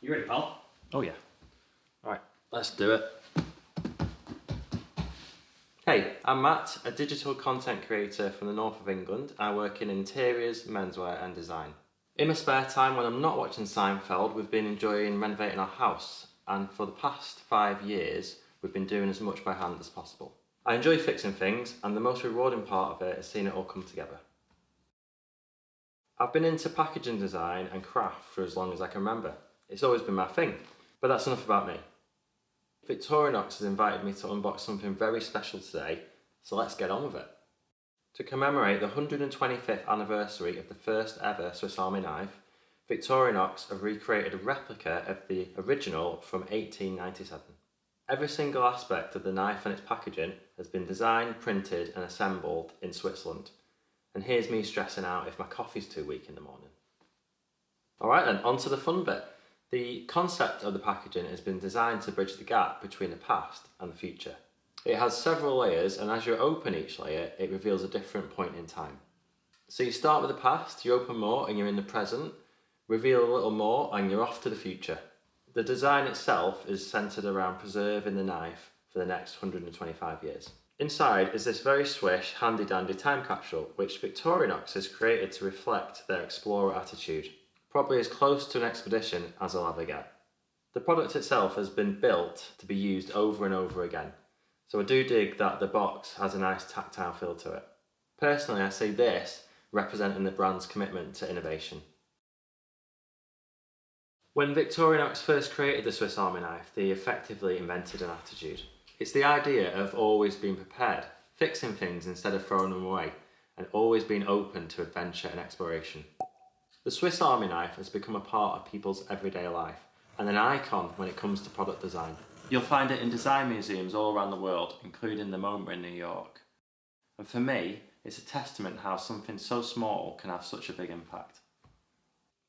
You ready, pal? Oh yeah. Alright, let's do it. Hey, I'm Matt, a digital content creator from the north of England. I work in interiors, menswear and design. In my spare time when I'm not watching Seinfeld, we've been enjoying renovating our house, and for the past 5 years we've been doing as much by hand as possible. I enjoy fixing things, and the most rewarding part of it is seeing it all come together. I've been into packaging design and craft for as long as I can remember. It's always been my thing, but that's enough about me. Victorinox has invited me to unbox something very special today, so let's get on with it. To commemorate the 125th anniversary of the first ever Swiss Army knife, Victorinox have recreated a replica of the original from 1897. Every single aspect of the knife and its packaging has been designed, printed and assembled in Switzerland. And here's me stressing out if my coffee's too weak in the morning. Alright then, on to the fun bit. The concept of the packaging has been designed to bridge the gap between the past and the future. It has several layers, and as you open each layer, it reveals a different point in time. So you start with the past, you open more and you're in the present, reveal a little more and you're off to the future. The design itself is centred around preserving the knife for the next 125 years. Inside is this very swish, handy-dandy time capsule, which Victorinox has created to reflect their explorer attitude. Probably as close to an expedition as I'll ever get. The product itself has been built to be used over and over again, so I do dig that the box has a nice tactile feel to it. Personally, I see this representing the brand's commitment to innovation. When Victorinox first created the Swiss Army knife, they effectively invented an attitude. It's the idea of always being prepared, fixing things instead of throwing them away, and always being open to adventure and exploration. The Swiss Army knife has become a part of people's everyday life, and an icon when it comes to product design. You'll find it in design museums all around the world, including the MoMA in New York. And for me, it's a testament how something so small can have such a big impact.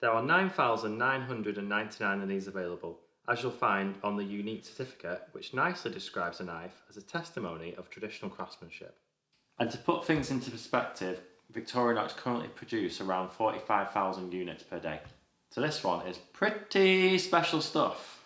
There are 9,999 of these available, as you'll find on the unique certificate, which nicely describes a knife as a testimony of traditional craftsmanship. And to put things into perspective, Victorinox currently produce around 45,000 units per day. So this one is pretty special stuff.